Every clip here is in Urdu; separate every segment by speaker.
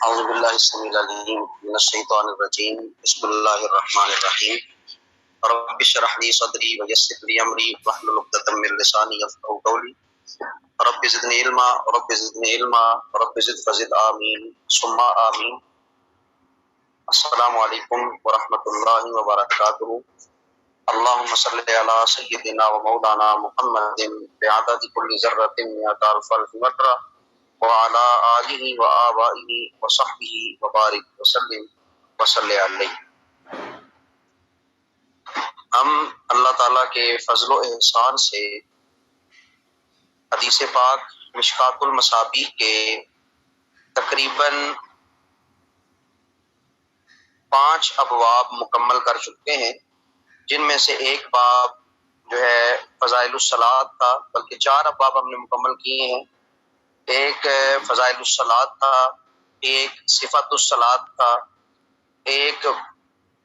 Speaker 1: اعوذ باللہ السمیع العلیم من الشیطان الرجیم بسم اللہ الرحمن الرحیم رب اشرح لي صدری ویسر لي امری واحلل عقدۃ من لسانی یفقهوا قولی رب زدنی علما رب زدنی علما رب زد فزد آمین ثم آمین۔ السلام علیکم ورحمۃ اللہ وبرکاتہ۔ اللہم صل علی سیدنا و مولانا محمد بعدد کل ذرۃ مئۃ الف مرہ وعلی آلہ و آبائہ و صحبہ وبارک وسلم وصلی علیہ۔ ہم اللہ تعالیٰ کے فضل و احسان سے حدیث پاک مشکوٰۃ المصابیح کے تقریباً 5 ابواب مکمل کر چکے ہیں، جن میں سے ایک باب جو ہے فضائل الصلاۃ تھا، بلکہ 4 ابواب ہم نے مکمل کیے ہیں۔ ایک فضائل الصلاۃ تھا، ایک صفت الصلاۃ تھا، ایک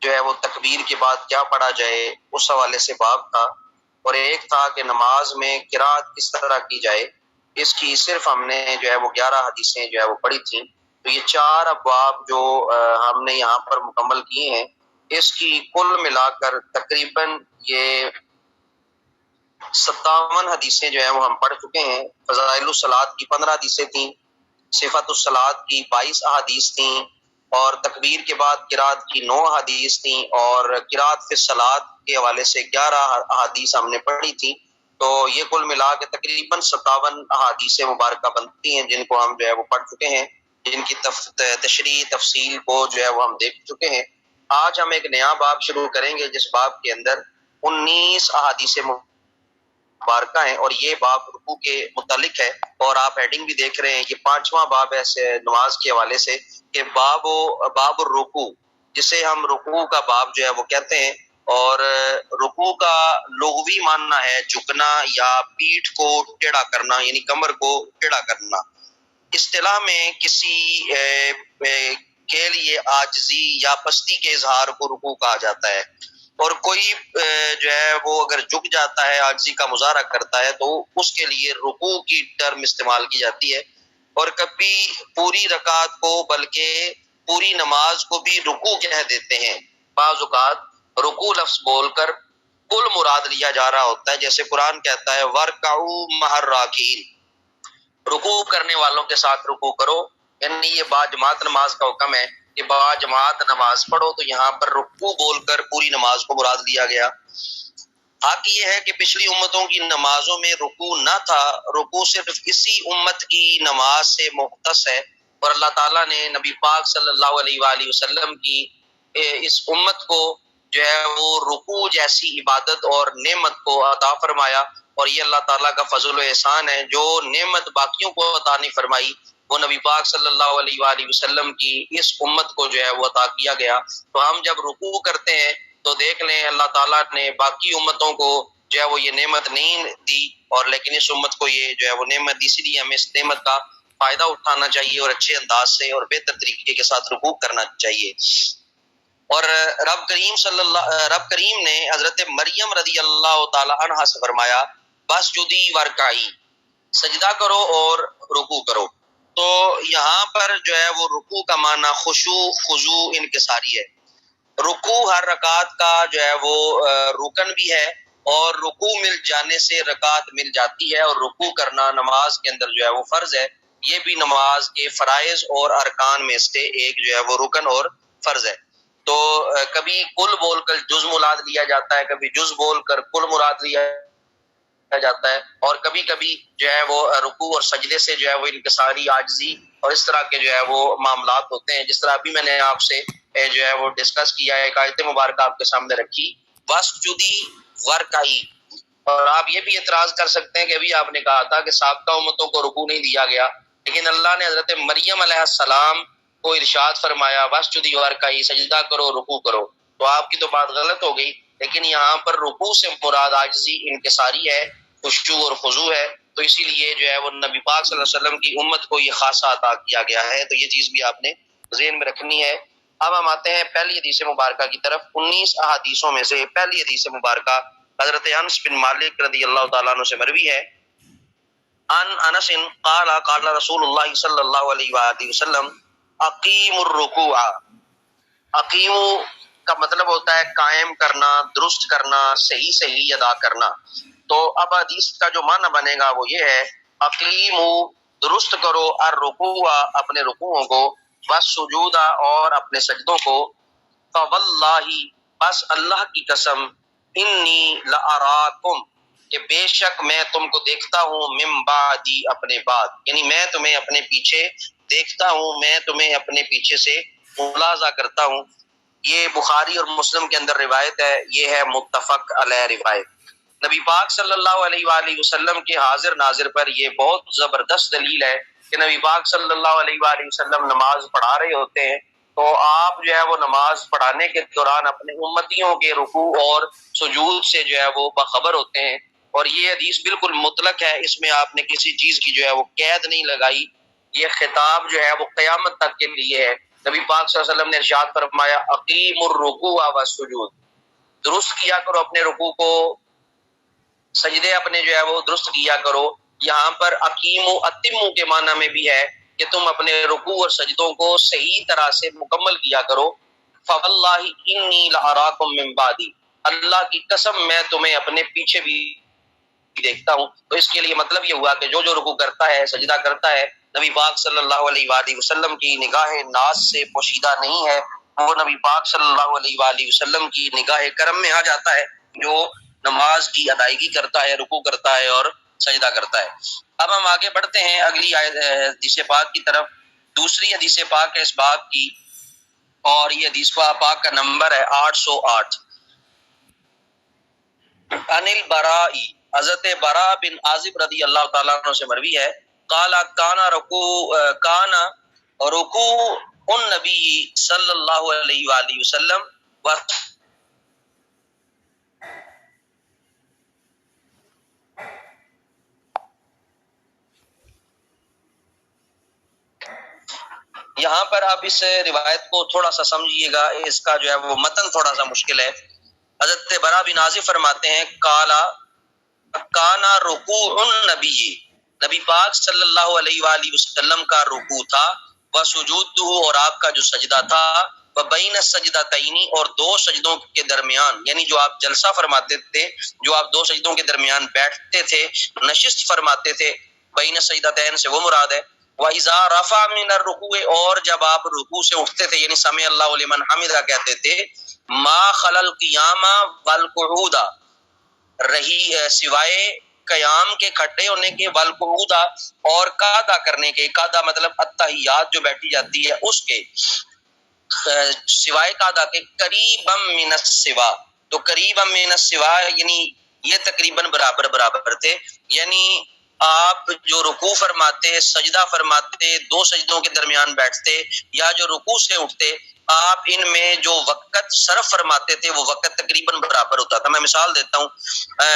Speaker 1: جو ہے وہ تکبیر کے بعد کیا پڑھا جائے اس حوالے سے باب تھا، اور ایک تھا کہ نماز میں قرات کس طرح کی جائے۔ اس کی صرف ہم نے جو ہے وہ 11 حدیثیں جو ہے وہ پڑھی تھیں۔ تو یہ 4 ابواب جو ہم نے یہاں پر مکمل کیے ہیں، اس کی کل ملا کر تقریباً یہ 57 حدیثیں جو ہیں وہ ہم پڑھ چکے ہیں۔ فضائل الصلاۃ کی 15 حدیثیں تھیں، صفت الصلاۃ کی 22 احادیث تھیں، اور تکبیر کے بعد قرات کی 9 حدیث تھیں، اور قرات فی الصلاۃ کے حوالے سے 11 احادیث ہم نے پڑھی تھی۔ تو یہ کل ملا کے تقریباً 57 احادیث مبارکہ بنتی ہیں، جن کو ہم جو ہے وہ پڑھ چکے ہیں، جن کی تشریح تفصیل کو جو ہے وہ ہم دیکھ چکے ہیں۔ آج ہم ایک نیا باب شروع کریں گے، جس باب کے اندر 19 احادیث مبارکہ ہیں، اور یہ باب رکوع کے متعلق ہے، اور آپ ہیڈنگ بھی دیکھ رہے ہیں کہ 5واں باب ہے نماز کے حوالے سے، کہ باب الرکوع، جسے ہم رکوع کا باب جو ہے وہ کہتے ہیں۔ اور رکوع کا لغوی معنی ہے جھکنا یا پیٹھ کو ٹیڑھا کرنا، یعنی کمر کو ٹیڑھا کرنا۔ اصطلاح میں کسی کے لیے عاجزی یا پستی کے اظہار کو رکوع کہا جاتا ہے، اور کوئی جو ہے وہ اگر جھک جاتا ہے، عاجزی کا مظاہرہ کرتا ہے، تو اس کے لیے رکوع کی ٹرم استعمال کی جاتی ہے۔ اور کبھی پوری رکعت کو بلکہ پوری نماز کو بھی رکوع کہہ دیتے ہیں۔ بعض اوقات رکوع لفظ بول کر کل مراد لیا جا رہا ہوتا ہے، جیسے قرآن کہتا ہے وَارْكَعُوا مَعَ الرَّاكِعِينَ، رکوع کرنے والوں کے ساتھ رکوع کرو، یعنی یہ باجماعت نماز کا حکم ہے کہ باجماعت نماز پڑھو، تو یہاں پر رکوع بول کر پوری نماز کو مراد لیا گیا۔ حق یہ ہے کہ پچھلی امتوں کی نمازوں میں رکوع نہ تھا، رکوع صرف اسی امت کی نماز سے مختص ہے، اور اللہ تعالیٰ نے نبی پاک صلی اللہ علیہ وآلہ وسلم کی اس امت کو جو ہے وہ رکوع جیسی عبادت اور نعمت کو عطا فرمایا، اور یہ اللہ تعالیٰ کا فضل و احسان ہے۔ جو نعمت باقیوں کو عطا نہیں فرمائی، وہ نبی پاک صلی اللہ علیہ وآلہ وسلم کی اس امت کو جو ہے وہ عطا کیا گیا۔ تو ہم جب رکوع کرتے ہیں تو دیکھ لیں اللہ تعالیٰ نے باقی امتوں کو جو ہے وہ یہ نعمت نہیں دی، اور لیکن اس امت کو یہ جو ہے وہ نعمت دی، اسی لیے ہمیں اس نعمت کا فائدہ اٹھانا چاہیے، اور اچھے انداز سے اور بہتر طریقے کے ساتھ رکوع کرنا چاہیے۔ اور رب کریم نے حضرت مریم رضی اللہ تعالی عنہا سے فرمایا واسجدی وارکعی، سجدہ کرو اور رکوع کرو۔ تو یہاں پر جو ہے وہ رکوع کا معنی خشوع، خضوع، انکساری ہے۔ رکوع ہر رکعت کا جو ہے وہ رکن بھی ہے، اور رکوع مل جانے سے رکعت مل جاتی ہے، اور رکوع کرنا نماز کے اندر جو ہے وہ فرض ہے۔ یہ بھی نماز کے فرائض اور ارکان میں سے ایک جو ہے وہ رکن اور فرض ہے۔ تو کبھی کل بول کر جز مراد لیا جاتا ہے، کبھی جز بول کر کل مراد لیا جاتا ہے، اور کبھی کبھی جو ہے وہ رکوع اور سجدے سے جو ہے وہ انکساری، عاجزی اور اس طرح کے جو ہے وہ معاملات ہوتے ہیں۔ جس طرح ابھی میں نے آپ سے جو ہے وہ ڈسکس کیا ہے، ایک آیت مبارکہ آپ کے سامنے رکھی واسجدی وارکعی۔ اور آپ یہ بھی اعتراض کر سکتے ہیں کہ ابھی آپ نے کہا تھا کہ سابقہ امتوں کو رکوع نہیں دیا گیا، لیکن اللہ نے حضرت مریم علیہ السلام کو ارشاد فرمایا واسجدی وارکعی، سجدہ کرو رکوع کرو، تو آپ کی تو بات غلط ہو گئی۔ لیکن یہاں پر رکوع سے مراد عاجزی، انکساری ہے، خشوع اور خضوع ہے، تو اسی لیے جو ہے وہ نبی پاک صلی اللہ علیہ وسلم کی امت کو یہ خاصہ عطا کیا گیا ہے۔ تو یہ چیز بھی آپ نے ذہن میں رکھنی ہے۔ اب ہم آتے ہیں پہلی حدیث مبارکہ کی طرف۔ 19 احادیثوں میں سے پہلی حدیث مبارکہ حضرت انس بن مالک رضی اللہ تعالیٰ عنہ سے مروی ہے۔ ان انس قال قال رسول اللہ صلی اللہ علیہ وآلہ وسلم اقیم الرکوع، اقیم کا مطلب ہوتا ہے قائم کرنا، درست کرنا، صحیح صحیح ادا کرنا. تو اب حدیث کا جو معنی بنے گا وہ یہ ہے اقیم، درست کرو، الرکوع اپنے رکوعوں کو، والسجود اور اپنے سجدوں کو، فواللہ بس اللہ کی قسم، انی لاراکم کہ بے شک میں تم کو دیکھتا ہوں، من بعدی اپنے بعد، یعنی میں تمہیں اپنے پیچھے دیکھتا ہوں، میں تمہیں اپنے پیچھے سے ملاحظہ کرتا ہوں. یہ بخاری اور مسلم کے اندر روایت ہے، یہ ہے متفق علیہ روایت. نبی پاک صلی اللہ علیہ وآلہ وسلم کے حاضر ناظر پر یہ بہت زبردست دلیل ہے کہ نبی پاک صلی اللہ علیہ وآلہ وسلم نماز پڑھا رہے ہوتے ہیں تو آپ جو ہے وہ نماز پڑھانے کے دوران اپنے امتیوں کے رکوع اور سجود سے جو ہے وہ باخبر ہوتے ہیں. اور یہ حدیث بالکل مطلق ہے، اس میں آپ نے کسی چیز کی جو ہے وہ قید نہیں لگائی. یہ خطاب جو ہے وہ قیامت تک کے لیے ہے. نبی پاک صلی اللہ علیہ وسلم نے ارشاد فرمایا اقیم الرکوع والسجود، درست کیا کرو اپنے رکوع کو، سجدے اپنے جو ہے وہ درست کیا کرو. یہاں پر اقیم و اتمو کے معنی میں بھی ہے کہ تم اپنے رکوع اور سجدوں کو صحیح طرح سے مکمل کیا کرو. فواللہ انی لاراکم من بعدی، اللہ کی قسم میں تمہیں اپنے پیچھے بھی دیکھتا ہوں. تو اس کے لیے مطلب یہ ہوا کہ جو جو رکوع کرتا ہے، سجدہ کرتا ہے، نبی پاک صلی اللہ علیہ وآلہ وسلم کی نگاہ ناز سے پوشیدہ نہیں ہے، وہ نبی پاک صلی اللہ علیہ وآلہ وسلم کی نگاہ کرم میں آ جاتا ہے جو نماز کی ادائیگی کرتا ہے، رکوع کرتا ہے اور سجدہ کرتا ہے. اب ہم آگے بڑھتے ہیں اگلی حدیث پاک کی طرف. دوسری حدیث پاک ہے اس باب کی، اور یہ حدیث پاک کا نمبر ہے 808. عن البراء، حضرت براء بن عازب رضی اللہ تعالیٰ عنہ سے مروی ہے، قال کان رکوع النبی صلی اللہ علیہ وآلہ وسلم یہاں پر آپ اس روایت کو تھوڑا سا سمجھیے گا، اس کا جو ہے وہ متن تھوڑا سا مشکل ہے. حضرت براء بن عازب فرماتے ہیں کانا رکوع النبی، نبی پاک صلی اللہ علیہ وآلہ وسلم کا رکوع تھا، وسجودہ اور آپ کا جو سجدہ تھا، وبین السجدتین اور دو سجدوں کے درمیان، یعنی جو آپ جلسہ فرماتے تھے، جو آپ دو سجدوں کے درمیان بیٹھتے تھے، نشست فرماتے تھے، بین السجدتین سے وہ مراد ہے. وَإِذَا رَفَعَ مِنَ الرُّكُوعِ اور جب آپ رکوع سے اٹھتے تھے، یعنی سمع اللہ لمن حمدہ کہتے تھے، ما خلل القیام والقعود رہی سوائے قیام کے کھڑے ہونے کے، والقعود اور قعدہ کرنے کے، قعدہ مطلب التحیات جو بیٹھی جاتی ہے اس کے، سوائے قعدہ کے، قریبا من السوا، تو قریبا من السوا یعنی یہ تقریباً برابر تھے. یعنی آپ جو رکوع فرماتے، سجدہ فرماتے، دو سجدوں کے درمیان بیٹھتے یا جو رکوع سے اٹھتے، آپ ان میں جو وقت صرف فرماتے تھے وہ وقت تقریباً برابر ہوتا تھا. میں مثال دیتا ہوں،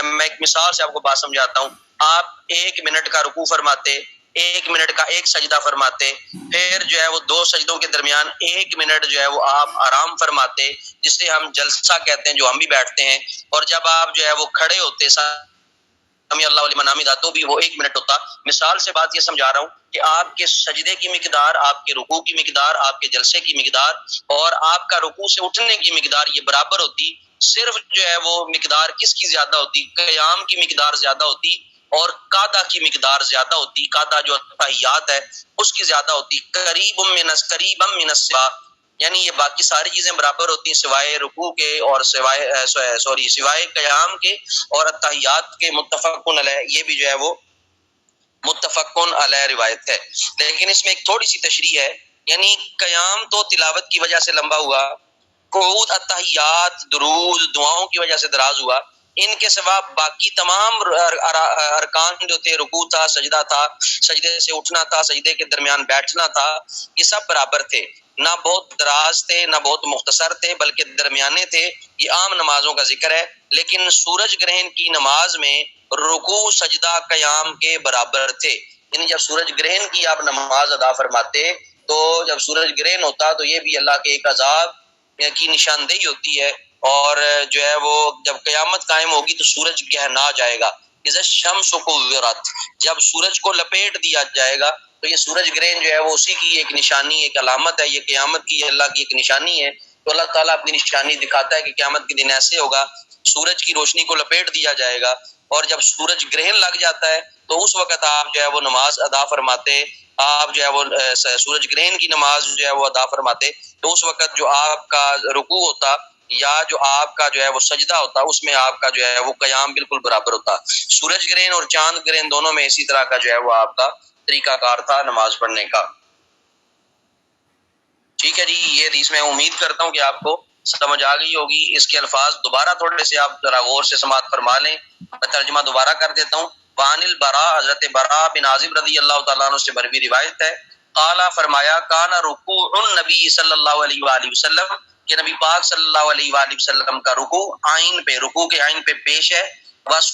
Speaker 1: میں ایک مثال سے آپ کو بات سمجھاتا ہوں. آپ 1 منٹ کا رکوع فرماتے، 1 منٹ کا ایک سجدہ فرماتے، پھر جو ہے وہ دو سجدوں کے درمیان 1 منٹ جو ہے وہ آپ آرام فرماتے، جسے ہم جلسہ کہتے ہیں، جو ہم بھی بیٹھتے ہیں. اور جب آپ جو ہے وہ کھڑے ہوتے سمیع اللہ لمن حمدہ تو بھی وہ 1 منٹ ہوتا. مثال سے بات یہ سمجھا رہا ہوں کہ آپ کے سجدے کی مقدار، آپ کے رکوع کی مقدار، آپ کے جلسے کی مقدار اور آپ کا رکوع سے اٹھنے کی مقدار یہ برابر ہوتی. صرف جو ہے وہ مقدار کس کی زیادہ ہوتی؟ قیام کی مقدار زیادہ ہوتی اور قعدہ کی مقدار زیادہ ہوتی. قعدہ جو تحیات ہے اس کی زیادہ ہوتی. قریبا من السوا، یعنی یہ باقی ساری چیزیں برابر ہوتی ہیں سوائے رکوع کے اور سوائے قیام کے اور التحیات کے. متفقن علیہ، یہ بھی جو ہے وہ متفقن علیہ روایت ہے. لیکن اس میں ایک تھوڑی سی تشریح ہے، یعنی قیام تو تلاوت کی وجہ سے لمبا ہوا، قعود التحیات درود دعاؤں کی وجہ سے دراز ہوا. ان کے سوا باقی تمام ارکان جو تھے، رکوع تھا، سجدہ تھا، سجدے سے اٹھنا تھا، سجدے کے درمیان بیٹھنا تھا، یہ سب برابر تھے. نہ بہت دراز تھے نہ بہت مختصر تھے، بلکہ درمیانے تھے. یہ عام نمازوں کا ذکر ہے. لیکن سورج گرہن کی نماز میں رکوع سجدہ قیام کے برابر تھے. یعنی جب سورج گرہن کی آپ نماز ادا فرماتے تو جب سورج گرہن ہوتا تو یہ بھی اللہ کے ایک عذاب کی نشاندہی ہوتی ہے. اور جو ہے وہ جب قیامت قائم ہوگی تو سورج گہنا جائے گا. اذا الشمس کورت، جب سورج کو لپیٹ دیا جائے گا تو یہ سورج گرہن جو ہے وہ اسی کی ایک نشانی، ایک علامت ہے، یہ قیامت کی اللہ کی ایک نشانی ہے۔ تو اللہ تعالیٰ اپنی نشانی دکھاتا ہے کہ قیامت کے دن ایسے ہوگا، سورج کی روشنی کو لپیٹ دیا جائے گا، اور جب سورج گرہن لگ جاتا ہے تو اس وقت آپ جو ہے وہ نماز ادا فرماتے، آپ جو ہے وہ سورج گرہن کی نماز جو ہے وہ ادا فرماتے، تو اس وقت جو آپ کا رکوع ہوتا یا جو آپ کا جو ہے وہ سجدہ ہوتا، اس میں آپ کا جو ہے وہ قیام بالکل برابر ہوتا۔ سورج گرہن اور چاند گرہن دونوں میں اسی طرح کا جو ہے وہ آپ کا طریقہ کار تھا نماز پڑھنے کا۔ ٹھیک ہے جی، یہ حدیث میں امید کرتا ہوں کہ آپ کو سمجھ آ گئی ہوگی۔ اس کے الفاظ دوبارہ تھوڑے سے آپ ذرا غور سے سماعت فرما لیں، میں ترجمہ دوبارہ کر دیتا ہوں۔ وعن البراء، حضرت براء بن عازب رضی اللہ تعالیٰ عنہ سے مروی روایت ہے، قالا فرمایا، کان رکوع النبی صلی اللہ علیہ وآلہ وسلم، کہ نبی پاک صلی اللہ علیہ وآلہ وسلم کا رکوع آئین پہ، رکوع کے آئین پہ پیش ہے، بس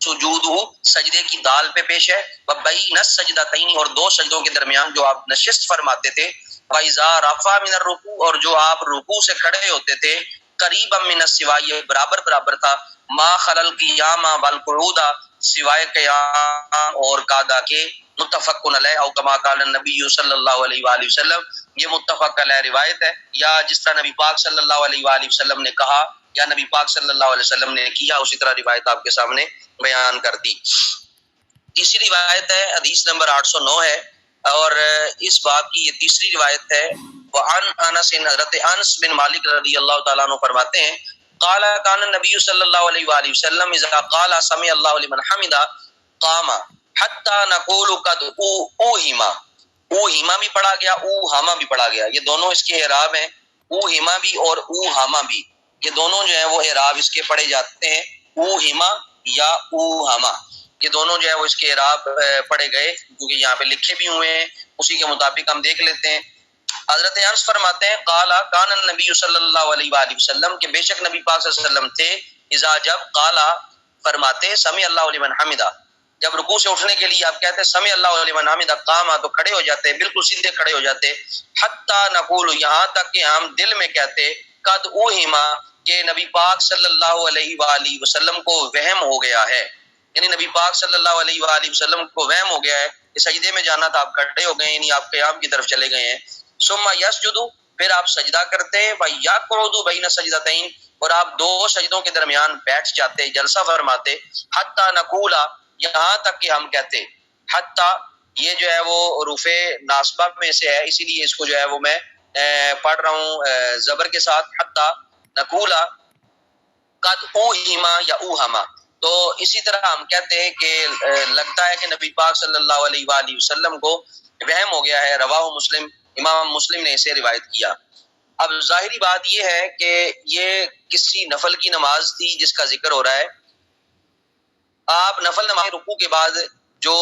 Speaker 1: سجود سجدے کی دال پہ پیش ہے، وبین السجدتین، اور دو سجدوں کے درمیان جو آپ نشست فرماتے تھے، وَإِذَا رَفَعَ مِنَ الرُّكُوعِ، اور جو آپ رکوع سے کھڑے ہوتے تھے، قریبا من السوا، یہ برابر برابر تھا، ما خلل القیام والقعود، سوائے قیام اور قعدہ کے، متفق علیہ، او کما قال النبی صلی اللہ علیہ وآلہ وسلم، یہ متفق علیہ روایت ہے، یا جس طرح نبی پاک صلی اللہ علیہ وآلہ وسلم نے کہا یا نبی پاک صلی اللہ علیہ وسلم نے کیا، اسی طرح روایت آپ کے سامنے بیان کر دی۔ تیسری روایت ہے، حدیث نمبر 809 ہے، اور اس باب کی یہ تیسری روایت ہے۔ وعن انس، حضرت انس بن مالک رضی اللہ تعالیٰ عنہ فرماتے ہیں، قال کان النبی صلی اللہ علیہ وآلہ وسلم اذا قال سمع اللہ لمن حمدہ قام حتی نقول قد اوہما، اوہما بھی پڑھا گیا، اوہما بھی پڑھا گیا، یہ دونوں اس کے اعراب ہیں، اوہما بھی اور اوہما بھی، یہ دونوں جو ہیں وہ اعراب اس کے پڑھے جاتے ہیں، اوہما یا اوہما، یہ دونوں جو ہے وہ اس کے اعراب پڑھے گئے، کیونکہ یہاں پہ لکھے بھی ہوئے ہیں، اسی کے مطابق ہم دیکھ لیتے ہیں۔ حضرت انس فرماتے ہیں، قال کان النبی صلی اللہ علیہ وآلہ وسلم، کہ بے شک نبی پاک صلی اللہ علیہ وسلم تھے، اذا جب قالا فرماتے، سمع اللہ لمن حمدہ، جب رکوع سے اٹھنے کے لیے آپ کہتے ہیں سمع اللہ لمن حمدہ، قام، تو کھڑے ہو جاتے، بالکل سیدھے کھڑے ہو جاتے، حتی نقول، یہاں تک کہ ہم دل میں کہتے، قد اوہما، کہ نبی پاک صلی اللہ علیہ وآلہ وسلم کو وہم ہو گیا ہے، یعنی نبی پاک صلی اللہ علیہ وآلہ وسلم کو وہم ہو گیا ہے کہ سجدے میں جانا تھا، آپ کھڑے ہو گئے، یعنی آپ قیام کی طرف چلے گئے ہیں۔ ثم یسجد، پھر آپ سجدہ کرتے، ویقعد بین السجدتین، اور آپ دو سجدوں کے درمیان بیٹھ جاتے، جلسہ فرماتے، حتی نقول، یہاں تک کہ ہم کہتے، حتی یہ جو ہے وہ حروف ناصبہ میں سے ہے، اسی لیے اس کو جو ہے وہ میں پڑھ رہا ہوں زبر کے ساتھ، حتی نقول قد اوہما یا اوہما، تو اسی طرح ہم کہتے ہیں کہ لگتا ہے کہ نبی پاک صلی اللہ علیہ وآلہ وسلم کو وہم ہو گیا ہے، رواہ مسلم، امام مسلم نے اسے روایت کیا۔ اب ظاہری بات یہ ہے کہ یہ کسی نفل کی نماز تھی جس کا ذکر ہو رہا ہے، آپ نفل نماز رکوع کے بعد جو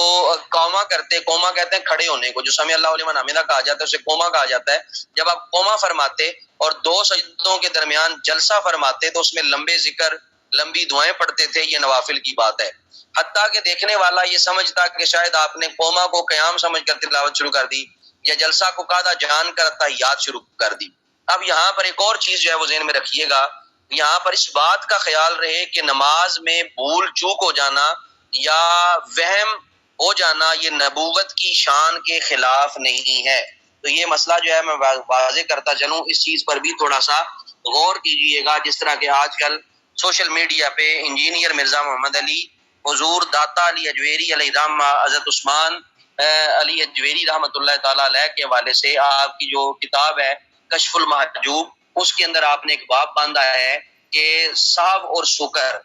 Speaker 1: قوما کرتے، قوما کہتے ہیں کھڑے ہونے کو، جو سمع اللہ لمن حمدہ کہا جاتا ہے اسے قوما کہا جاتا ہے، جب آپ قوما فرماتے اور دو سجدوں کے درمیان جلسہ فرماتے تو اس میں لمبے ذکر، لمبی دعائیں پڑھتے تھے، یہ نوافل کی بات ہے، حتیٰ کہ دیکھنے والا یہ سمجھتا کہ شاید آپ نے قوما کو قیام سمجھ کر تلاوت شروع کر دی، یا جلسہ کو قاعدہ جان کر تحیات شروع کر دی۔ اب یہاں پر ایک اور چیز جو ہے وہ ذہن میں رکھیے گا، یہاں پر اس بات کا خیال رہے کہ نماز میں بھول چوک ہو جانا یا وہم ہو جانا یہ نبوت کی شان کے خلاف نہیں ہے، تو یہ مسئلہ جو ہے میں واضح کرتا چلوں، اس چیز پر بھی تھوڑا سا غور کیجئے گا، جس طرح کہ آج کل سوشل میڈیا پہ انجینئر مرزا محمد علی، حضور داتا علی اجویری علیہ الرحمہ، حضرت عثمان علی اجویری رحمۃ اللہ تعالیٰ علیہ کے حوالے سے آپ کی جو کتاب ہے کشف المحجوب، اس کے اندر آپ نے ایک باب باندھا ہے کہ صحب اور شکر،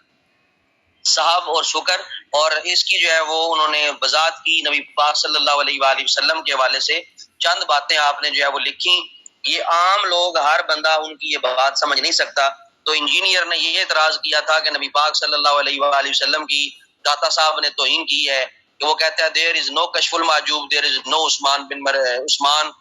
Speaker 1: صحب اور شکر، اور اس کی جو ہے وہ انہوں نے وضاحت کی نبی پاک صلی اللہ علیہ وآلہ وسلم کے حوالے سے، چند باتیں آپ نے جو ہے وہ لکھی، یہ عام لوگ، ہر بندہ ان کی یہ بات سمجھ نہیں سکتا، تو انجینئر نے یہ اعتراض کیا تھا کہ نبی پاک صلی اللہ علیہ وآلہ وسلم کی داتا صاحب نے توہین کی ہے، کہ وہ کہتا ہے دیر از نو کشف المحجوب، دیر از نو عثمان بن عثمان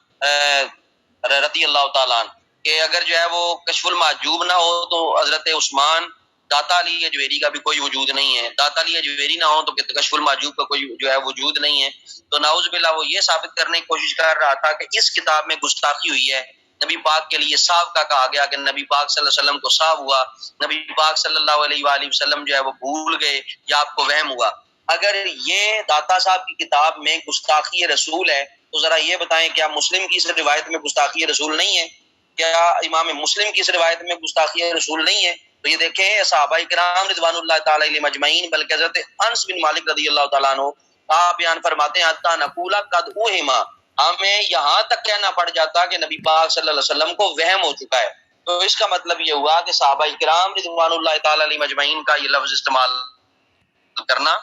Speaker 1: رضی اللہ تعالیٰ عنہ، کہ اگر جو ہے وہ کشف المحجوب نہ ہو تو حضرت عثمان داتا علی اجویری کا بھی کوئی وجود نہیں ہے، داتا علی اجویری نہ ہو تو کشف المحجوب کا کوئی جو ہے وجود نہیں ہے، تو نعوذ باللہ وہ یہ ثابت کرنے کی کوشش کر رہا تھا کہ اس کتاب میں گستاخی ہوئی ہے، نبی پاک کے لیے صاحب کا کہا گیا کہ نبی پاک صلی اللہ علیہ وسلم کو صاحب ہوا، نبی پاک صلی اللہ علیہ وآلہ وسلم جو ہے وہ بھول گئے یا آپ کو وہم ہوا۔ اگر یہ داتا صاحب کی کتاب میں گستاخی رسول ہے تو ذرا یہ بتائیں کیا مسلم کی اس روایت میں گستاخی رسول نہیں ہے؟ کیا امام مسلم کی اس روایت میں گستاخی رسول نہیں ہے؟ تو یہ دیکھیں صحابہ کرام رضوان اللہ تعالی علیہ مجمعین، بلکہ حضرت انس بن مالک رضی اللہ تعالیٰ عنہ آپ بیان فرماتے ہیں حتی نقول قد اوہما، ہمیں یہاں تک کہنا پڑ جاتا کہ نبی پاک صلی اللہ علیہ وسلم کو وہم ہو چکا ہے۔ تو اس کا مطلب یہ ہوا کہ صحابہ کرام رضوان اللہ تعالی علیہ مجمعین کا یہ لفظ استعمال کرنا،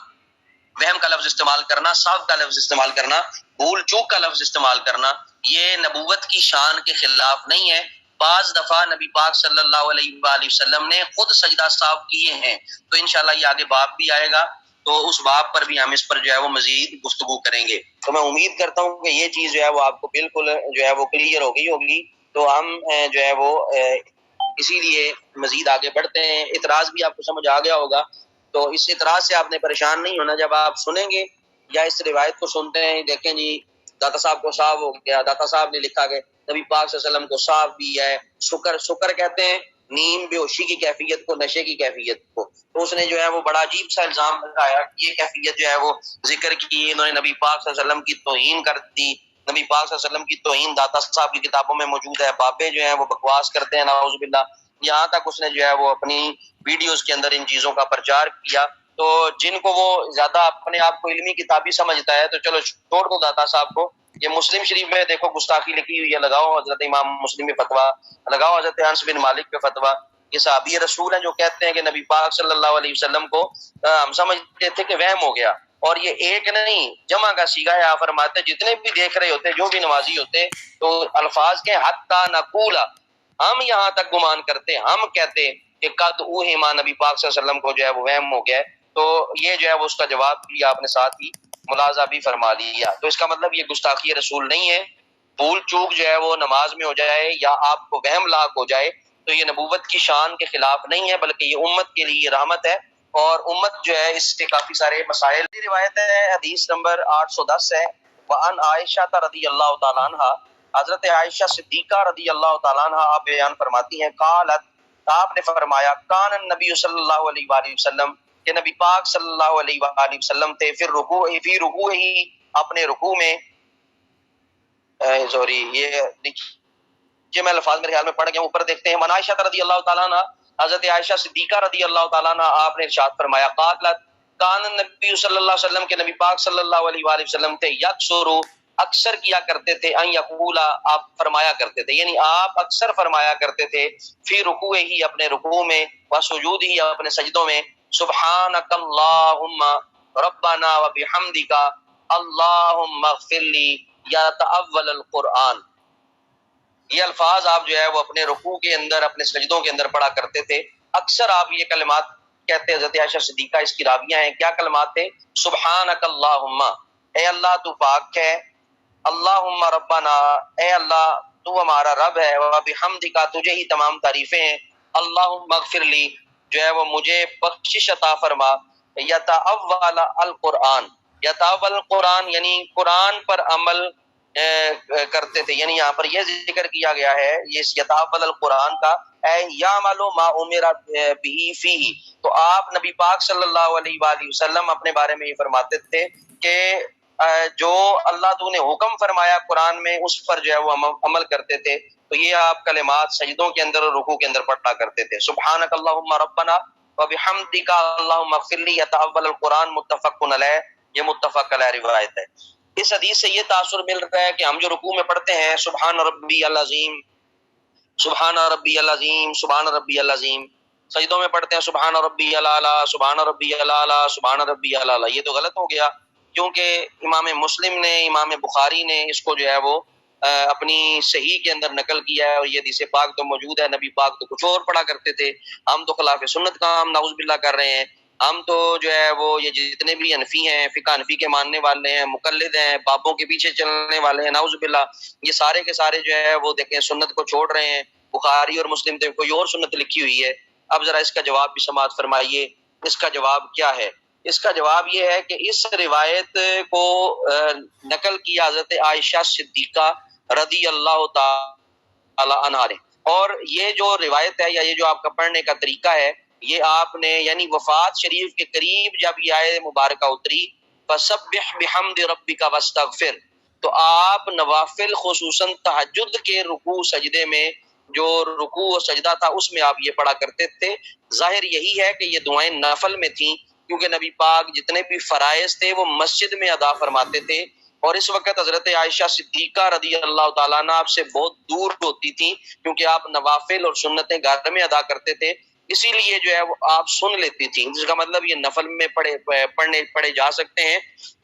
Speaker 1: وہم کا لفظ استعمال کرنا، صاحب کا لفظ استعمال کرنا، بھول چوک کا لفظ استعمال کرنا، یہ نبوت کی شان کے خلاف نہیں ہے۔ بعض دفعہ نبی پاک صلی اللہ علیہ وآلہ وسلم نے خود سجدہ صاحب کیے ہیں، تو انشاءاللہ یہ آگے باب بھی آئے گا، تو اس باب پر بھی ہم اس پر جو ہے وہ مزید گفتگو کریں گے۔ تو میں امید کرتا ہوں کہ یہ چیز جو ہے وہ آپ کو بالکل جو ہے وہ کلیئر ہو گئی ہوگی۔ تو ہم جو ہے وہ اسی لیے مزید آگے بڑھتے ہیں۔ اعتراض بھی آپ کو سمجھ آ گیا ہوگا، تو اس اعتراض سے آپ نے پریشان نہیں ہونا۔ جب آپ سنیں گے یا اس روایت کو سنتے ہیں، دیکھیں جی داتا صاحب کو صاحب ہو گیا، داتا صاحب نے لکھا کہ نبی پاک صلی اللہ علیہ وسلم کو صاحب بھی ہے، سکر کہتے ہیں نیم بے ہوشی کی کیفیت کو، نشے کی کیفیت کو۔ تو اس نے جو ہے وہ بڑا عجیب سا الزام لگایا، یہ کیفیت جو ہے وہ ذکر کی، انہوں نے نبی پاک صلی اللہ علیہ وسلم کی توہین کر دی، نبی پاک صلی اللہ علیہ وسلم کی توہین داتا صاحب کی کتابوں میں موجود ہے، بابے جو ہیں وہ بکواس کرتے ہیں نعوذ باللہ۔ یہاں تک اس نے جو ہے وہ اپنی ویڈیوز کے اندر ان چیزوں کا پرچار کیا۔ تو جن کو وہ زیادہ اپنے آپ کو علمی کتابی سمجھتا ہے تو چلو چھوڑ دو داتا صاحب کو۔ یہ مسلم شریف میں دیکھو گستاخی لکھی ہوئی ہے، لگاؤ حضرت امام مسلم پہ فتویٰ، لگاؤ حضرت انس بن مالک پہ فتویٰ۔ یہ صحابی رسول ہیں جو کہتے ہیں کہ نبی پاک صلی اللہ علیہ وسلم کو ہم سمجھتے تھے کہ وہم ہو گیا، اور یہ ایک نہیں جمع کا صیغہ ہے۔ آپ فرماتے جتنے بھی دیکھ رہے ہوتے، جو بھی نمازی ہوتے، تو الفاظ کے حتی نقولا، ہم یہاں تک گمان کرتے، ہم کہتے کہ قد اوہما، نبی پاک صلی اللہ علیہ وسلم کو جو ہے وہ وہم ہو گیا۔ تو یہ جو ہے وہ اس کا جواب بھی آپ نے ساتھ ہی ملاحظہ بھی فرما لیا۔ تو اس کا مطلب یہ گستاخی رسول نہیں ہے۔ بھول چوک جو ہے وہ نماز میں ہو جائے یا آپ کو وہم لاحق ہو جائے تو یہ نبوت کی شان کے خلاف نہیں ہے، بلکہ یہ امت کے لیے رحمت ہے، اور امت جو ہے اس سے کافی سارے مسائل۔ روایت ہے، حدیث نمبر 810 ہے، وعن عائشہ رضی اللہ تعالیٰ عنہ، حضرت عائشہ صدیقہ رضی اللہ تعالیٰ عنہ آپ بیان فرماتی ہیں، قالت، آپ نے فرمایا، کان النبی صلی اللہ علیہ وآلہ وسلم، کہ نبی پاک صلی اللہ علیہ وآلہ وسلم تھے، فی رکوع ہی، اپنے رکوع میں، یہ میں الفاظ میرے خیال میں پڑھ گیا، اوپر دیکھتے ہیں، من عائشہ رضی اللہ تعالیٰ عنہ، حضرت عائشہ صدیقہ رضی اللہ تعالیٰ عنہ آپ نے ارشاد فرمایا، قالت، کان النبی صلی اللہ علیہ وسلم، کے نبی پاک صلی اللہ علیہ وآلہ وسلم تھے، یکسر، اکثر کیا کرتے تھے، ان یقولا، آپ فرمایا کرتے تھے، یعنی آپ اکثر فرمایا کرتے تھے، فی رکوع ہی، اپنے رکوع میں، و سجود ہی، اپنے سجدوں میں، سبحانک اللہم ربنا و بحمدک اللہم اغفر لی، یا تأول القرآن۔ یہ الفاظ آپ جو ہے وہ اپنے رکوع کے اندر، اپنے سجدوں کے اندر پڑھا کرتے تھے۔ اکثر آپ یہ کلمات کہتے، حضرت عائشہ صدیقہ اس کی راویہ ہیں، کیا کلمات تھے؟ سبحانک اللہم، اے اللہ تو پاک ہے، اللہم ربنا، اے اللہ تو ہمارا رب ہے، وبحمدک، تجھے ہی تمام تعریفیں ہیں، اللہم اغفر لی، جو ہے وہ مجھے بخشش عطا فرما، یتأول القرآن، یتأول القرآن یعنی قرآن پر عمل کرتے تھے، یعنی یہاں پر یہ ذکر کیا گیا ہے، یہ یتأول القرآن کا، اے یعمل ما امر به فیہ، تو آپ نبی پاک صلی اللہ علیہ وآلہ وسلم اپنے بارے میں یہ فرماتے تھے کہ جو اللہ تو نے حکم فرمایا قرآن میں اس پر جو ہے وہ عمل کرتے تھے۔ تو یہ آپ کلمات سجدوں کے اندر اور رکوع کے اندر پڑھا کرتے تھے، سبحانک اللہم ربنا وبحمدک اللہم اغفر لی، یتأول القرآن، متفق علیہ، یہ متفق علیہ روایت ہے۔ اس حدیث سے یہ تاثر مل رہا ہے کہ ہم جو رکوع میں پڑھتے ہیں سبحان ربی العظیم، سبحان ربی العظیم، سبحان ربی العظیم، سجدوں میں پڑھتے ہیں سبحان ربی الاعلی، سبحان ربی الاعلی، سبحان ربی الاعلی، یہ تو غلط ہو گیا، کیونکہ امام مسلم نے، امام بخاری نے اس کو جو ہے وہ اپنی صحیح کے اندر نقل کیا ہے، اور یہ حدیث پاک تو موجود ہے، نبی پاک تو کچھ اور پڑھا کرتے تھے، ہم تو خلاف سنت کا ہم نعوذ باللہ کر رہے ہیں، ہم تو جو ہے وہ یہ جتنے بھی حنفی ہیں، فقہ حنفی کے ماننے والے ہیں، مقلد ہیں، بابوں کے پیچھے چلنے والے ہیں، نعوذ باللہ، یہ سارے کے سارے جو ہے وہ دیکھیں سنت کو چھوڑ رہے ہیں، بخاری اور مسلم تو کوئی اور سنت لکھی ہوئی ہے۔ اب ذرا اس کا جواب بھی سماعت فرمائیے، اس کا جواب کیا ہے؟ اس کا جواب یہ ہے کہ اس روایت کو نقل کیا حضرت عائشہ صدیقہ رضی اللہ تعالی عنہا نے، اور یہ جو روایت ہے یا یہ جو آپ کا پڑھنے کا طریقہ ہے یہ آپ نے یعنی وفات شریف کے قریب جب یہ آیت مبارکہ اتری فسبح بحمد ربک واستغفر، تو آپ نوافل خصوصاً تہجد کے رکوع سجدے میں جو رکوع و سجدہ تھا اس میں آپ یہ پڑھا کرتے تھے۔ ظاہر یہی ہے کہ یہ دعائیں نفل میں تھیں، کیونکہ نبی پاک جتنے بھی فرائض تھے وہ مسجد میں ادا فرماتے تھے، اور اس وقت حضرت عائشہ صدیقہ رضی اللہ تعالیٰ عنہ آپ سے بہت دور ہوتی تھیں، کیونکہ آپ نوافل اور سنتیں گھر میں ادا کرتے تھے، اسی لیے جو ہے وہ آپ سن لیتی تھیں، جس کا مطلب یہ نفل میں پڑھے جا سکتے ہیں،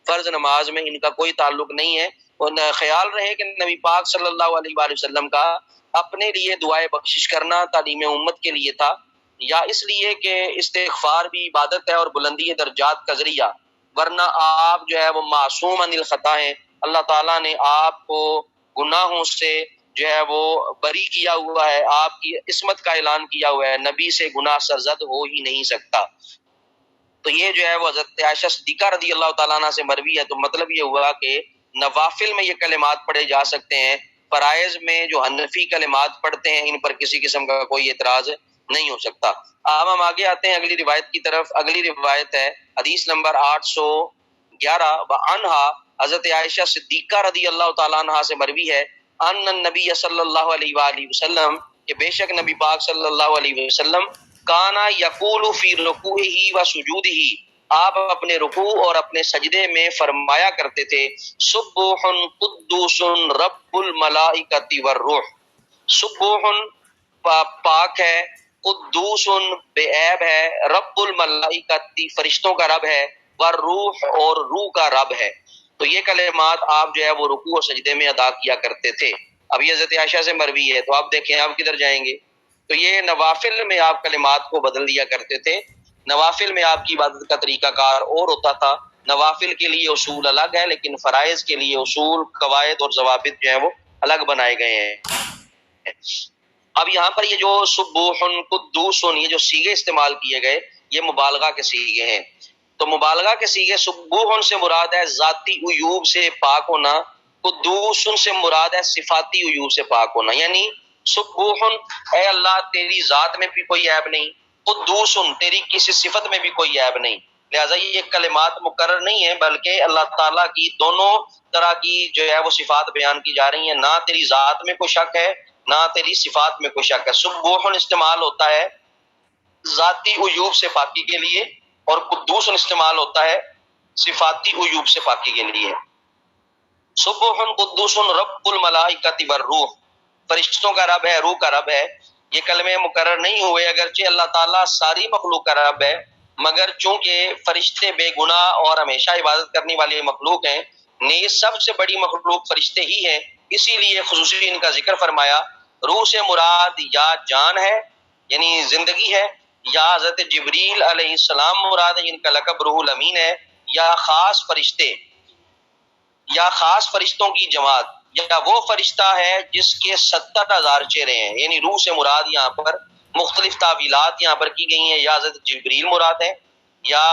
Speaker 1: فرض نماز میں ان کا کوئی تعلق نہیں ہے۔ اور خیال رہے کہ نبی پاک صلی اللہ علیہ وآلہ وسلم کا اپنے لیے دعائے بخشش کرنا تعلیم امت کے لیے تھا، یا اس لیے کہ استغفار بھی عبادت ہے اور بلندی درجات کا ذریعہ، ورنہ آپ جو ہے وہ معصوم عن الخطا ہیں، اللہ تعالیٰ نے آپ کو گناہوں سے جو ہے وہ بری کیا ہوا ہے، آپ کی عصمت کا اعلان کیا ہوا ہے، نبی سے گناہ سرزد ہو ہی نہیں سکتا۔ تو یہ جو ہے وہ حضرت عائشہ صدیقہ رضی اللہ تعالیٰ عنہ سے مروی ہے، تو مطلب یہ ہوا کہ نوافل میں یہ کلمات پڑھے جا سکتے ہیں، فرائض میں جو حنفی کلمات پڑھتے ہیں ان پر کسی قسم کا کوئی اعتراض نہیں ہو سکتا۔ اب ہم آگے آتے ہیں اگلی روایت کی طرف۔ اگلی روایت ہے حدیث نمبر 811 وعنہا، حضرت عائشہ صدیقہ رضی اللہ تعالیٰ عنہ سے مروی ہے، ان النبی صلی اللہ علیہ وآلہ وسلم، کہ بے شک نبی پاک صلی اللہ علیہ وسلم کانا یقول فی رکوعہ و سجودہ، آپ اپنے رکوع اور اپنے سجدے میں فرمایا کرتے تھے سبوح قدوس رب الملائکۃ والروح، سبوح پاک ہے، قدوس بے عیب ہے، رب الملائکۃ فرشتوں کا رب ہے، والروح اور روح کا رب ہے۔ تو یہ کلمات آپ جو ہے وہ رکوع اور سجدے میں ادا کیا کرتے تھے۔ اب یہ حضرت عائشہ سے مروی ہے، تو آپ دیکھیں آپ کدھر جائیں گے، تو یہ نوافل میں آپ کلمات کو بدل دیا کرتے تھے۔ نوافل میں آپ کی عبادت کا طریقہ کار اور ہوتا تھا، نوافل کے لیے اصول الگ ہے، لیکن فرائض کے لیے اصول، قواعد اور ضوابط جو ہیں وہ الگ بنائے گئے ہیں۔ اب یہاں پر یہ جو سبوح قدوس، یہ جو صیغے استعمال کیے گئے یہ مبالغہ کے صیغے ہیں، تو مبالغہ کے صیغے سبوح سے مراد ہے ذاتی عیوب سے پاک ہونا، قدوس سے مراد ہے صفاتی عیوب سے پاک ہونا، یعنی سبوح اے اللہ تیری ذات میں بھی کوئی عیب نہیں، قدوس تیری کسی صفت میں بھی کوئی عیب نہیں، لہٰذا یہ کلمات مقرر نہیں ہیں، بلکہ اللہ تعالیٰ کی دونوں طرح کی جو ہے وہ صفات بیان کی جا رہی ہیں، نہ تیری ذات میں کوئی شک ہے نہ تیری صفات میں کوئی شک ہے۔ سبوح استعمال ہوتا ہے ذاتی عیوب سے پاکی کے لیے، اور قدوس استعمال ہوتا ہے صفاتی عیوب سے پاکی کے لیے۔ سبوح قدوس رب الملائکۃ والروح، فرشتوں کا رب ہے، روح کا رب ہے۔ یہ کلمے مقرر نہیں ہوئے، اگرچہ اللہ تعالیٰ ساری مخلوق کا رب ہے، مگر چونکہ فرشتے بے گناہ اور ہمیشہ عبادت کرنے والی مخلوق ہیں، نیز سب سے بڑی مخلوق فرشتے ہی ہیں، اسی لیے خصوصی ان کا ذکر فرمایا۔ روح سے مراد یا جان ہے یعنی زندگی ہے، یا حضرت جبریل علیہ السلام مراد ہے جن کا لقب روح الامین ہے، یا خاص فرشتے یا خاص فرشتوں کی جماعت، یا وہ فرشتہ ہے جس کے 70,000 چہرے ہیں، یعنی روح سے مراد یہاں پر مختلف تعویلات یہاں پر کی گئی ہیں، یا حضرت جبریل مراد ہے، یا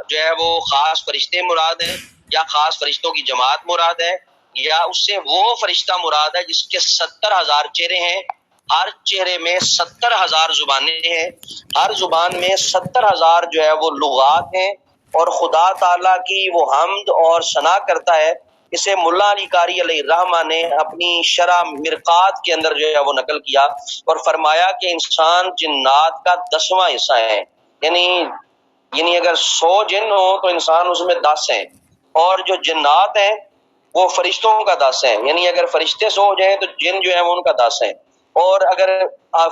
Speaker 1: جو ہے وہ خاص فرشتے مراد ہیں، یا خاص فرشتوں کی جماعت مراد ہے، یا اس سے وہ فرشتہ مراد ہے جس کے 70,000 چہرے ہیں، ہر چہرے میں 70,000 زبانیں ہیں، ہر زبان میں 70,000 جو ہے وہ لغات ہیں، اور خدا تعالیٰ کی وہ حمد اور ثنا کرتا ہے۔ اسے ملا علی قاری علیہ الرحمہ نے اپنی شرح مرقات کے اندر جو ہے وہ نقل کیا اور فرمایا کہ انسان جنات کا 10واں حصہ ہے، یعنی اگر 100 جن ہو تو انسان اس میں 10 ہیں، اور جو جنات ہیں وہ فرشتوں کا 10 ہیں، یعنی اگر فرشتے 100 ہو جائیں تو جن جو ہیں وہ ان کا 10 ہیں، اور اگر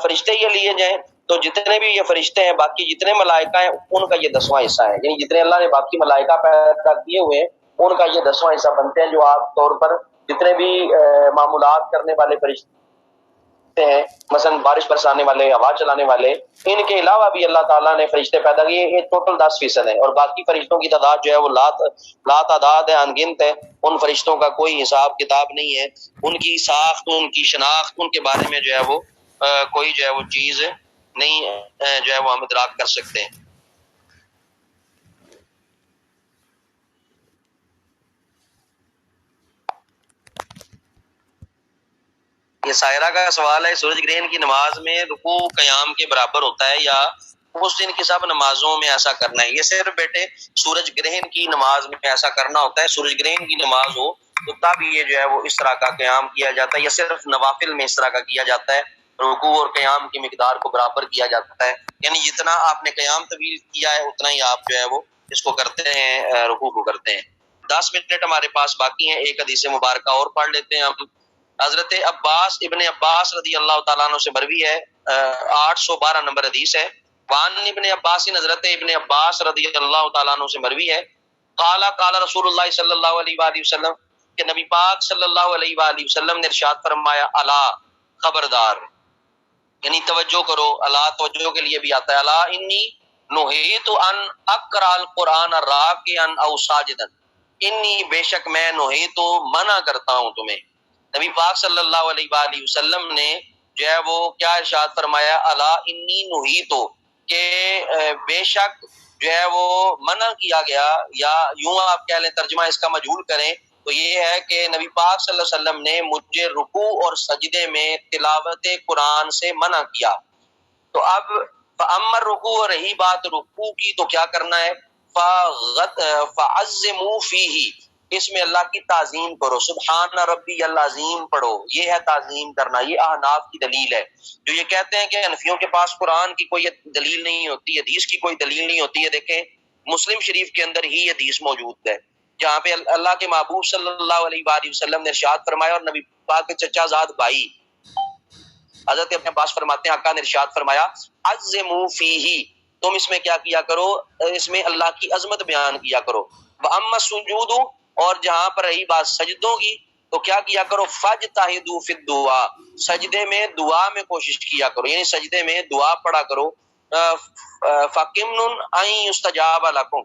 Speaker 1: فرشتے یہ لیے جائیں تو جتنے بھی یہ فرشتے ہیں باقی جتنے ملائکہ ہیں ان کا یہ 10واں حصہ ہے، یعنی جتنے اللہ نے باقی ملائکہ پیدا کیے ہوئے ہیں ان کا یہ 10واں حصہ بنتے ہیں، جو عام طور پر جتنے بھی معمولات کرنے والے فرشتے ہیں، مثلا بارش برسانے والے، ہوا چلانے والے، ان کے علاوہ بھی اللہ تعالیٰ نے فرشتے پیدا کیے، یہ ٹوٹل 10% ہے، اور باقی فرشتوں کی تعداد جو ہے وہ لا تعداد ہے، انگنت ہے، ان فرشتوں کا کوئی حساب کتاب نہیں ہے، ان کی ساخت، ان کی شناخت، ان کے بارے میں جو ہے وہ کوئی جو ہے وہ چیز نہیں جو ہے وہ ہم ادراک کر سکتے ہیں۔ یہ سائرہ کا سوال ہے، سورج گرہن کی نماز میں رکوع قیام کے برابر ہوتا ہے یا اس دن کی سب نمازوں میں ایسا کرنا ہے. یہ صرف بیٹے سورج گرہن کی نماز میں ایسا کرنا ہوتا ہے. سورج گرہن کی نماز ہو تو تب یہ جو ہے وہ اس طرح کا قیام کیا جاتا ہے. یا صرف نوافل میں اس طرح کا کیا جاتا ہے. رکوع اور قیام کی مقدار کو برابر کیا جاتا ہے. یعنی جتنا آپ نے قیام طویل کیا ہے اتنا ہی آپ جو ہے وہ اس کو کرتے ہیں، رکوع کو کرتے ہیں. 10 منٹ ہمارے پاس باقی ہیں. ایک حدیث مبارکہ اور پڑھ لیتے ہیں ہم. حضرت عباس ابن عباس رضی اللہ تعالیٰ عنہ سے مروی ہے، 812 نمبر حدیث ہے. وان ابن عباس، حضرت ابن عباس رضی اللہ تعالیٰ عنہ سے مروی ہے، قال قال رسول اللہ صلی اللہ علیہ وآلہ وسلم، کہ نبی پاک صلی اللہ علیہ وآلہ وسلم نے ارشاد فرمایا، الا، خبردار، یعنی توجہ کرو. الا توجہ کے لیے بھی آتا ہے. الا انی نہیت ان اقرا القرآن راکعا او ساجدا، انی بے شک میں نہیت منع کرتا ہوں تمہیں. نبی پاک صلی اللہ علیہ وآلہ وسلم نے جو ہے وہ کیا ارشاد فرمایا، الا انی نہیت، کہ بے شک جو ہے وہ منع کیا گیا، یا یوں آپ کہہ لیں ترجمہ اس کا مجہول کریں تو یہ ہے کہ نبی پاک صلی اللہ علیہ وسلم نے مجھے رکوع اور سجدے میں تلاوت قرآن سے منع کیا. تو اب فاما رکوع، رہی بات رکوع کی تو کیا کرنا ہے، فعظموا فیہ، اس میں اللہ کی تعظیم کرو. سبحان ربی العظیم پڑھو، یہ ہے تعظیم کرنا. یہ احناف کی دلیل ہے. جو یہ کہتے ہیں کہ حنفیوں کے پاس قرآن کی کوئی دلیل نہیں ہوتی، حدیث کی کوئی دلیل نہیں ہوتی ہے، دیکھیں مسلم شریف کے اندر ہی حدیث موجود ہے جہاں پہ اللہ کے محبوب صلی اللہ علیہ وآلہ وسلم نے ارشاد فرمایا، اور نبی پاک کے چچا زاد بھائی حضرت ابن عباس فرماتے ہیں، آقا نے ارشاد فرمایا، عظموا فیہ، تم اس میں کیا کیا کرو، اس میں اللہ کی عظمت بیان کیا کرو. واما السجود، اور جہاں پر رہی بات سجدوں کی تو کیا کیا کرو، فاجتہدوا فی الدعاء، سجدے میں دعا میں کوشش کیا کرو، یعنی سجدے میں دعا پڑھا کرو. فَقِمْنٌ أَن يُسْتَجَابَ لَكُمْ،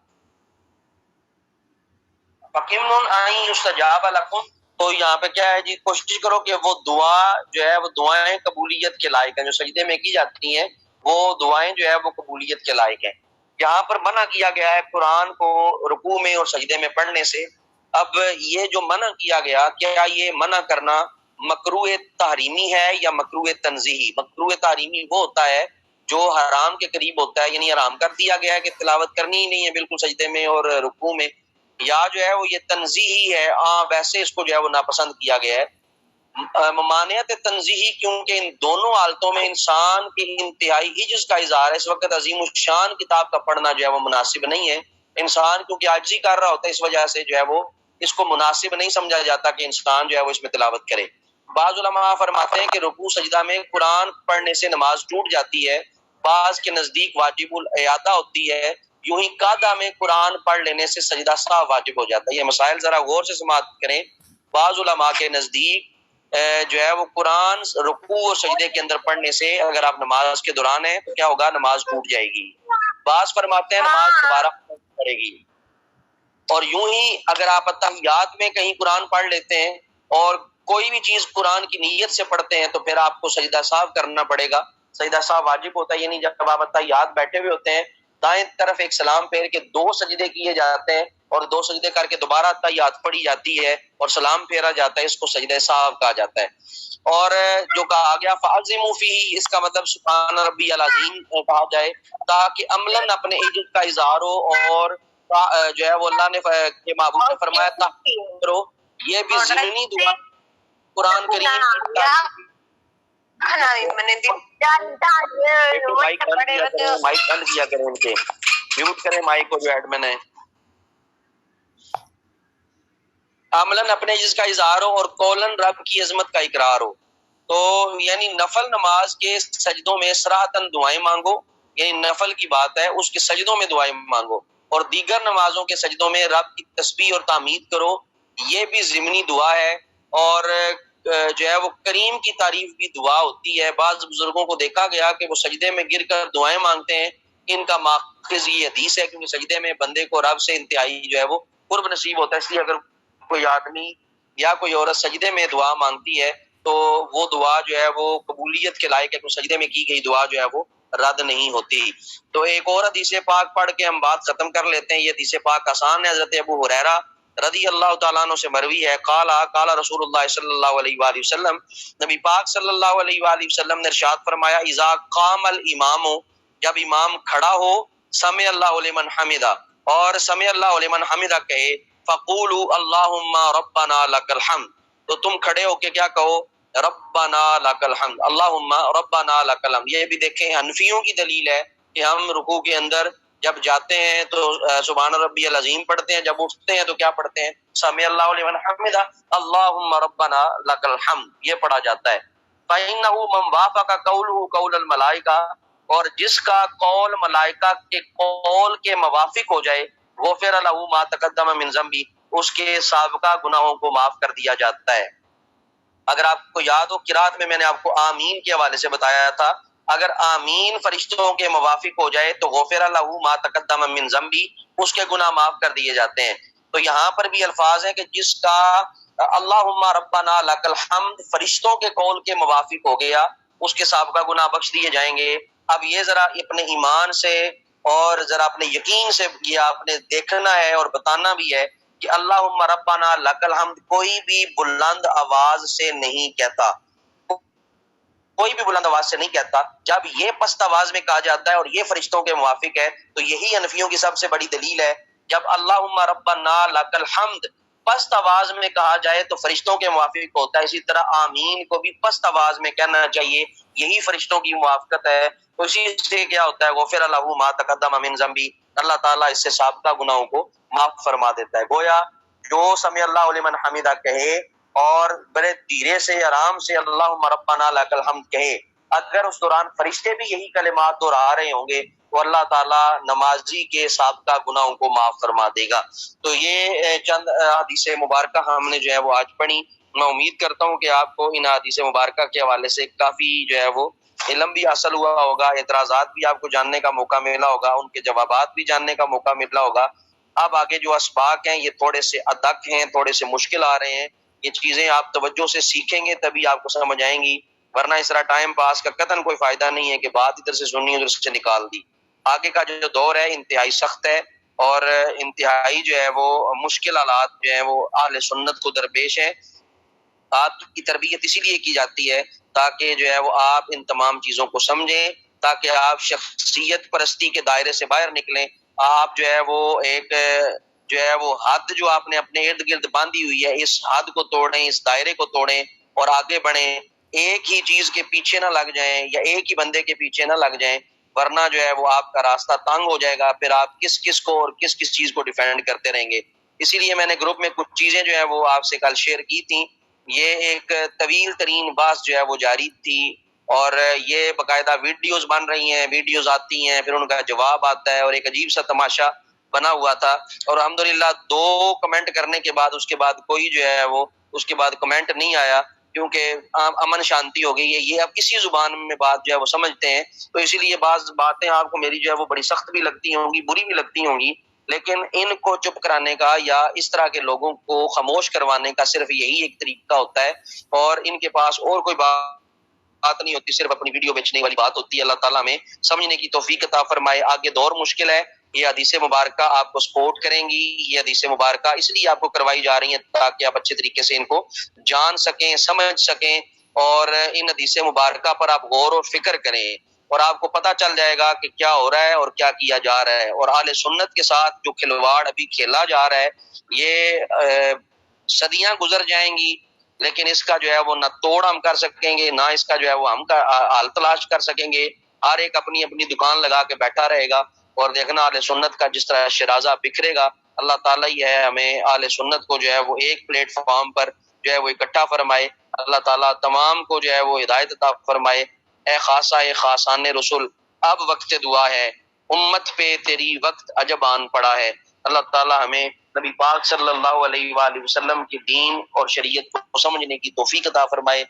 Speaker 1: فَقِمْنٌ أَن يُسْتَجَابَ لَكُمْ، تو یہاں پہ کیا ہے جی، کوشش کرو کہ وہ دعا جو ہے وہ دعائیں قبولیت کے لائق ہیں. جو سجدے میں کی جاتی ہیں وہ دعائیں جو ہے وہ قبولیت کے لائق ہیں. یہاں پر منع کیا گیا ہے قرآن کو رکوع میں اور سجدے میں پڑھنے سے. اب یہ جو منع کیا گیا، کیا یہ منع کرنا مکروہ تحریمی ہے یا مکروہ تنزیہی؟ مکروہ تحریمی وہ ہوتا ہے جو حرام کے قریب ہوتا ہے، یعنی حرام کر دیا گیا ہے کہ تلاوت کرنی ہی نہیں ہے بالکل سجدے میں اور رکوع میں. یا جو ہے وہ یہ تنزیہی ہے، ویسے اس کو جو ہے وہ ناپسند کیا گیا ہے. ممانعت تنزیہی، کیونکہ ان دونوں حالتوں میں انسان کی انتہائی عجز کا اظہار ہے. اس وقت عظیم الشان کتاب کا پڑھنا جو ہے وہ مناسب نہیں ہے. انسان کیونکہ عاجزی کر رہا ہوتا ہے، اس وجہ سے جو ہے وہ اس کو مناسب نہیں سمجھا جاتا کہ انسان جو ہے وہ اس میں تلاوت کرے. بعض علماء فرماتے ہیں کہ رکوع سجدہ میں قرآن پڑھنے سے نماز ٹوٹ جاتی ہے. بعض کے نزدیک واجب الاعادہ ہوتی ہے. یوں ہی قاعدہ میں قرآن پڑھ لینے سے سجدہ سہو واجب ہو جاتا ہے. یہ مسائل ذرا غور سے سماعت کریں. بعض علماء کے نزدیک جو ہے وہ قرآن رکوع اور سجدے کے اندر پڑھنے سے اگر آپ نماز کے دوران ہیں تو کیا ہوگا، نماز ٹوٹ جائے گی. بعض فرماتے ہیں نماز دوبارہ پڑھے گی. اور یوں ہی اگر آپ اتحیات میں کہیں قرآن پڑھ لیتے ہیں اور کوئی بھی چیز قرآن کی نیت سے پڑھتے ہیں تو پھر آپ کو سجدہ سہو کرنا پڑے گا. سجدہ سہو واجب ہوتا ہے، یعنی جب آپ اتحیات بیٹھے ہوئے ہوتے ہیں دائیں طرف ایک سلام پھیر کے 2 سجدے کیے جاتے ہیں اور 2 سجدے کر کے دوبارہ اتحیات پڑھی جاتی ہے اور سلام پھیرا جاتا ہے، اس کو سجدہ سہو کہا جاتا ہے. اور جو کہا گیا فَعَظِمُوا فِيهِ، اس کا مطلب سبحان ربی العظیم کہا جائے تاکہ عملاً اپنے عجز کا اظہار ہو. اور جو ہے وہ اللہ نے کے محبوب نے فرمایا تھا کرو. یہ بھی ضمنی دعا قرآن کریم مائک بند کیا کریں، ان کے میوٹ کریں مائک کو جو ایڈمن ہے. عملاً اپنے جس کا اظہار ہو اور قولاً رب کی عظمت کا اقرار ہو. تو یعنی نفل نماز کے سجدوں میں صراحتاً دعائیں مانگو، یعنی نفل کی بات ہے، اس کے سجدوں میں دعائیں مانگو. اور دیگر نمازوں کے سجدوں میں رب کی تسبیح اور تعمید کرو، یہ بھی ضمنی دعا ہے. اور جو ہے وہ کریم کی تعریف بھی دعا ہوتی ہے. بعض بزرگوں کو دیکھا گیا کہ وہ سجدے میں گر کر دعائیں مانگتے ہیں. ان کا ماخذ یہ حدیث ہے کیونکہ سجدے میں بندے کو رب سے انتہائی جو ہے وہ قرب نصیب ہوتا ہے. اس لیے اگر کوئی آدمی یا کوئی عورت سجدے میں دعا مانگتی ہے تو وہ دعا جو ہے وہ قبولیت کے لائق ہے، کیونکہ سجدے میں کی گئی دعا جو ہے وہ رد نہیں ہوتی. تو ایک اور حدیث پاک پڑھ کے ہم بات ختم کر لیتے ہیں. یہ حدیث پاک آسان ہے. حضرت ابو ہریرہ رضی اللہ تعالیٰ عنہ سے مروی ہے، قال رسول اللہ صلی اللہ علیہ وآلہ وسلم، نبی پاک صلی اللہ علیہ وآلہ وسلم نے ارشاد فرمایا، اذا قام الامام، جب امام کھڑا ہو سمع اللہ لمن حمدہ اور سمع اللہ لمن حمدہ کہے فقولوا اللہم ربنا لک الحمد، تو تم کھڑے ہو کے کیا کہو ربنا لک الحمد، اللہم ربنا لک الحمد۔ یہ بھی دیکھیں حنفیوں کی دلیل ہے کہ ہم رکوع کے اندر جب جاتے ہیں تو سبحان ربی العظیم پڑھتے ہیں، جب اٹھتے ہیں تو کیا پڑھتے ہیں سمع اللہ لمن حمدہ اللہم ربنا لک الحمد، یہ پڑھا جاتا ہے۔ فإنه من وافق قوله قول الملائکہ، اور جس کا قول ملائکہ کے قول کے موافق ہو جائے غفر له ما تقدم من ذنبی، اس کے سابقہ گناہوں کو معاف کر دیا جاتا ہے۔ اگر آپ کو یاد ہو قرات میں نے آپ کو آمین کے حوالے سے بتایا تھا، اگر آمین فرشتوں کے موافق ہو جائے تو غفر له ما تقدم من ذنبی، اس کے گناہ معاف کر دیے جاتے ہیں۔ تو یہاں پر بھی الفاظ ہیں کہ جس کا اللہم ربنا لک الحمد فرشتوں کے قول کے موافق ہو گیا اس کے سابقہ گناہ بخش دیے جائیں گے۔ اب یہ ذرا اپنے ایمان سے اور ذرا اپنے یقین سے یہ آپ نے دیکھنا ہے اور بتانا بھی ہے کہ اللہم ربنا لک الحمد کوئی بھی بلند آواز سے نہیں کہتا، کوئی بھی بلند آواز سے نہیں کہتا۔ جب یہ پست آواز میں کہا جاتا ہے اور یہ فرشتوں کے موافق ہے تو یہی حنفیوں کی سب سے بڑی دلیل ہے۔ جب اللہم ربنا لک الحمد پست آواز میں کہا جائے تو فرشتوں کے موافق ہوتا ہے، اسی طرح آمین کو بھی پست آواز میں کہنا چاہیے، یہی فرشتوں کی موافقت ہے۔ تو اسی سے کیا ہوتا ہے غفر له ما تقدم من ذنبی، اللہ تعالیٰ اس سے سابقہ گناہوں کو معاف فرما دیتا ہے۔ گویا جو سمع اللہ لمن حمدہ کہے اور بڑے دھیرے سے آرام سے اللہم ربنا لک الحمد کہے، اگر اس دوران فرشتے بھی یہی کلمات دہرا رہے ہوں گے تو اللہ تعالیٰ نمازی کے سابقہ گناہوں کو معاف فرما دے گا۔ تو یہ چند حدیث مبارکہ ہم نے جو ہے وہ آج پڑھی۔ میں امید کرتا ہوں کہ آپ کو ان حدیث مبارکہ کے حوالے سے کافی جو ہے وہ علم بھی حاصل ہوا ہوگا، اعتراضات بھی آپ کو جاننے کا موقع ملا ہوگا، ان کے جوابات بھی جاننے کا موقع ملا ہوگا۔ اب آگے جو اسباق ہیں یہ تھوڑے سے ادق ہیں، تھوڑے سے مشکل آ رہے ہیں، یہ چیزیں آپ توجہ سے سیکھیں گے تبھی آپ کو سمجھ آئیں گی، ورنہ اس طرح ٹائم پاس کا قطعاً کوئی فائدہ نہیں ہے کہ بات ادھر سے سنی ادھر سے نکال دی۔ آگے کا جو دور ہے انتہائی سخت ہے اور انتہائی جو ہے وہ مشکل حالات جو ہیں وہ اہل سنت کو درپیش ہے۔ آپ کی تربیت اسی لیے کی جاتی ہے تاکہ جو ہے وہ آپ ان تمام چیزوں کو سمجھیں، تاکہ آپ شخصیت پرستی کے دائرے سے باہر نکلیں، آپ جو ہے وہ ایک جو ہے وہ حد جو آپ نے اپنے ارد گرد باندھی ہوئی ہے اس حد کو توڑیں، اس دائرے کو توڑیں اور آگے بڑھیں، ایک ہی چیز کے پیچھے نہ لگ جائیں یا ایک ہی بندے کے پیچھے نہ لگ جائیں، ورنہ جو ہے وہ آپ کا راستہ تنگ ہو جائے گا، پھر آپ کس کس کو اور کس کس چیز کو ڈیفینڈ کرتے رہیں گے۔ اسی لیے میں نے گروپ میں کچھ چیزیں جو ہے وہ آپ سے کل شیئر کی تھیں، یہ ایک طویل ترین بحث جو ہے وہ جاری تھی اور یہ باقاعدہ ویڈیوز بن رہی ہیں، ویڈیوز آتی ہیں، پھر ان کا جواب آتا ہے اور ایک عجیب سا تماشا بنا ہوا تھا، اور الحمدللہ 2 کمنٹ کرنے کے بعد اس کے بعد کوئی جو ہے وہ اس کے بعد کمنٹ نہیں آیا، کیونکہ امن شانتی ہو گئی ہے۔ یہ اب کسی زبان میں بات جو ہے وہ سمجھتے ہیں، تو اسی لیے بعض باتیں آپ کو میری جو ہے وہ بڑی سخت بھی لگتی ہوں گی، بری بھی لگتی ہوں گی، لیکن ان کو چپ کرانے کا یا اس طرح کے لوگوں کو خاموش کروانے کا صرف یہی ایک طریقہ ہوتا ہے، اور ان کے پاس اور کوئی بات نہیں ہوتی، صرف اپنی ویڈیو بیچنے والی بات ہوتی ہے۔ اللہ تعالیٰ میں سمجھنے کی توفیق عطا فرمائے۔ آگے دور مشکل ہے، یہ حدیث مبارکہ آپ کو سپورٹ کریں گی، یہ حدیث مبارکہ اس لیے آپ کو کروائی جا رہی ہیں تاکہ آپ اچھے طریقے سے ان کو جان سکیں، سمجھ سکیں، اور ان حدیث مبارکہ پر آپ غور و فکر کریں اور آپ کو پتہ چل جائے گا کہ کیا ہو رہا ہے اور کیا کیا جا رہا ہے، اور اہل سنت کے ساتھ جو کھلواڑ ابھی کھیلا جا رہا ہے یہ صدیاں گزر جائیں گی، لیکن اس کا جو ہے وہ نہ توڑ ہم کر سکیں گے، نہ اس کا جو ہے وہ ہم کا حل تلاش کر سکیں گے۔ ہر ایک اپنی اپنی دکان لگا کے بیٹھا رہے گا اور دیکھنا اہل سنت کا جس طرح شرازہ بکھرے گا۔ اللہ تعالیٰ ہی ہے ہمیں اہل سنت کو جو ہے وہ ایک پلیٹ فارم پر جو ہے وہ اکٹھا فرمائے۔ اللہ تعالیٰ تمام کو جو ہے وہ ہدایت عطا فرمائے۔ اے خاصہ اے خاصان رسول، اب وقت دعا ہے، امت پہ تیری وقت عجب آن پڑا ہے۔ اللہ تعالیٰ ہمیں نبی پاک صلی اللہ علیہ وآلہ وسلم کی دین اور شریعت کو سمجھنے کی توفیق عطا فرمائے۔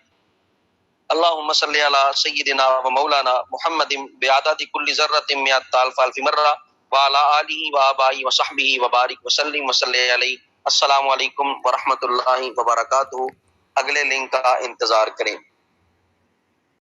Speaker 1: اللہم صلی علی سیدنا و مولانا محمد بعدد کل ذرۃ مئۃ الف الف مرہ وعلی آلہ و آبائہ و صحبہ وبارک وسلم وصلی علیہ۔ السلام علیکم ورحمۃ اللہ وبرکاتہ۔ اگلے لنک کا انتظار کریں۔